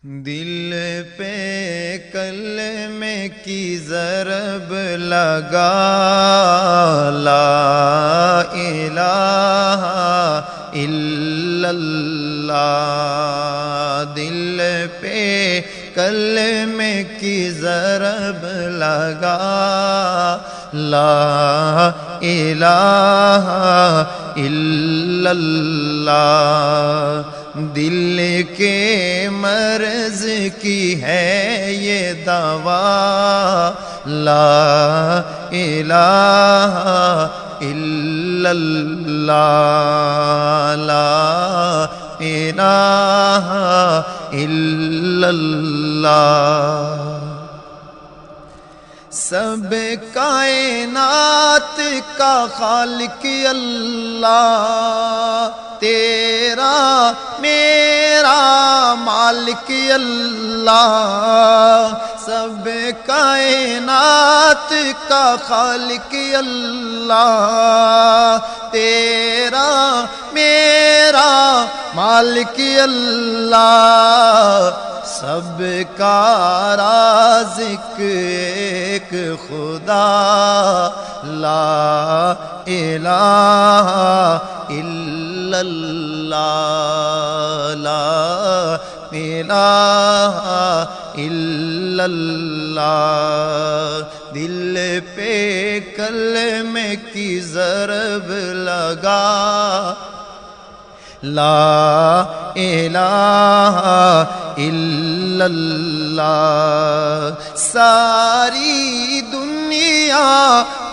دل پہ کلمے کی ضرب لگا، لا الہ الا اللہ۔ دل پہ کلمے کی ضرب لگا، لا الہ الا اللہ۔ دل کے مرض کی ہے یہ دوا، لا الہ الا اللہ، لا الہ الا اللہ۔ سب کائنات کا خالق اللہ، تیرا میرا مالک اللہ۔ سب کائنات کا خالق اللہ، تیرا میرا مالک اللہ۔ سب کا رازق ایک خدا، لا الہ الا اللہ، لا الہ الا اللہ۔ دل پہ کلمے کی ضرب لگا، لا الہ الا اللہ۔ ساری دنیا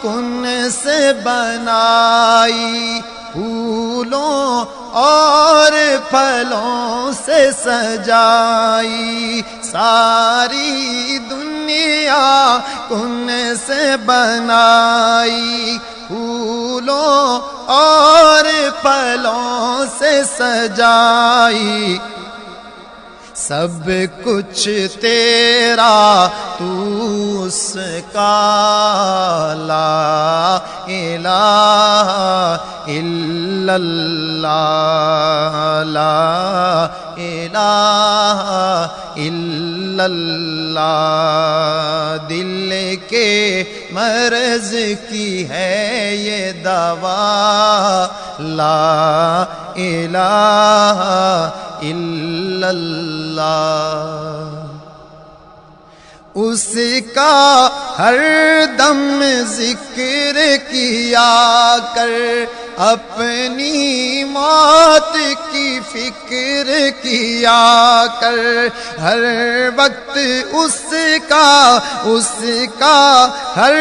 کن سے بنائی، پھولوں اور پھلوں سے سجائی۔ ساری دنیا کن سے بنائی، پھولوں اور پھلوں سے سجائی۔ سب کچھ تیرا تو اس کا، لا الہ الا اللہ، لا الہ الا اللہ۔ دل کے مرض کی ہے یہ دوا، لا الہ الا اللہ۔ اس کا ہر دم ذکر کیا کر، اپنی موت کی فکر کیا کر۔ ہر وقت اس کا ہر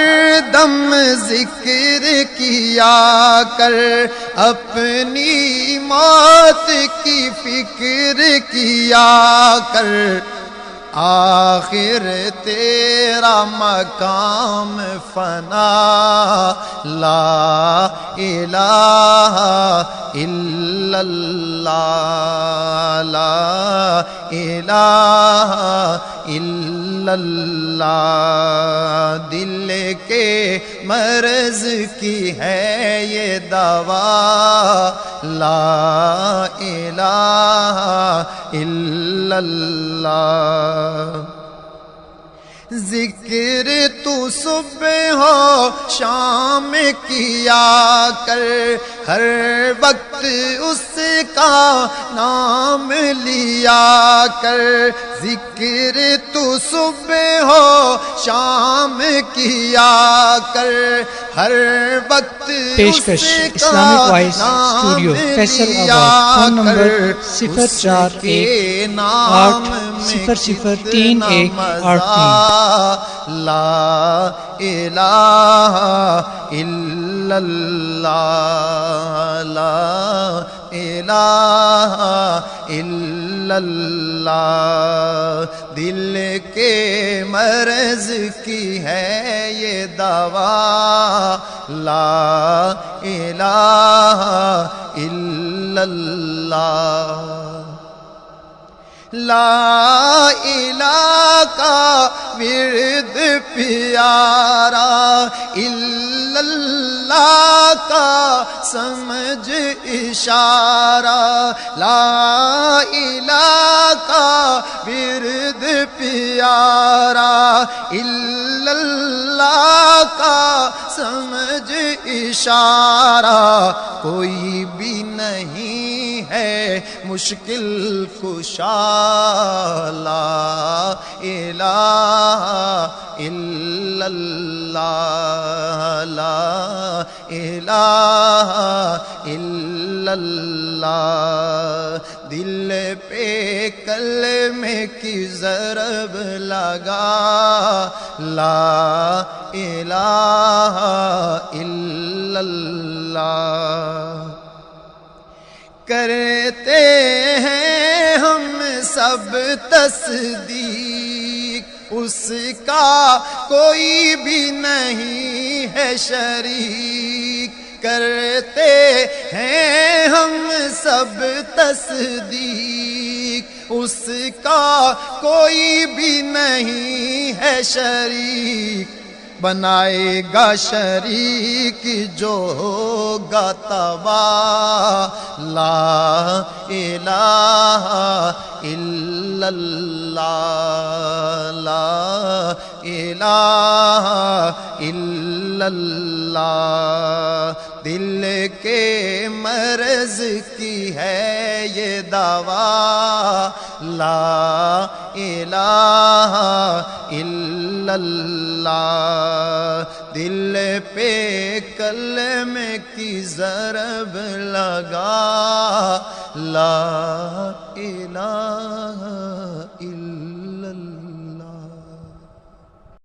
دم ذکر کیا کر، اپنی موت کی فکر کیا کر۔ آخر تیرا مقام فنا، لا الہ الا اللہ، لا الہ الا اللہ۔ دل کے مرض کی ہے یہ دوا، لا الہ الا اللہ۔ ذکر تو صبح و شام کیا کر، ہر وقت اس کا نام لیا کر۔ ذکر تو صبح و شام کیا کر، ہر وقت پیشکش اسلامک وائس اسٹوڈیو فیصل آباد۔ Phone number 0418003183۔ لا الہ الا اللہ، لا الہ الا اللہ۔ دل کے مرض کی ہے یہ دوا، لا الہ الا اللہ۔ لا الہ کا ورد پیارا، الا اللہ کا سمجھ اشارہ، لا الہ کا ورد پیارا الا اللہ کا سمجھ اشارہ کوئی بھی نہیں ہے مشکل کشا لا الہ الا اللہ لا الہ الا اللہ دل پہ کلمے کی ضرب لگا لا الہ الا اللہ کرتے ہیں ہم سب تصدیق اس کا کوئی بھی نہیں ہے شریک کرتے ہیں ہم سب تصدیق اس کا کوئی بھی نہیں ہے شریک بنائے گا شریک جو ہوگا تباہ لا الہ الا اللہ لا الہ الا اللہ دل کے مرض کی ہے یہ دوا لا الہ الا اللہ دل پہ کلمے کی ضرب لگا لا الہ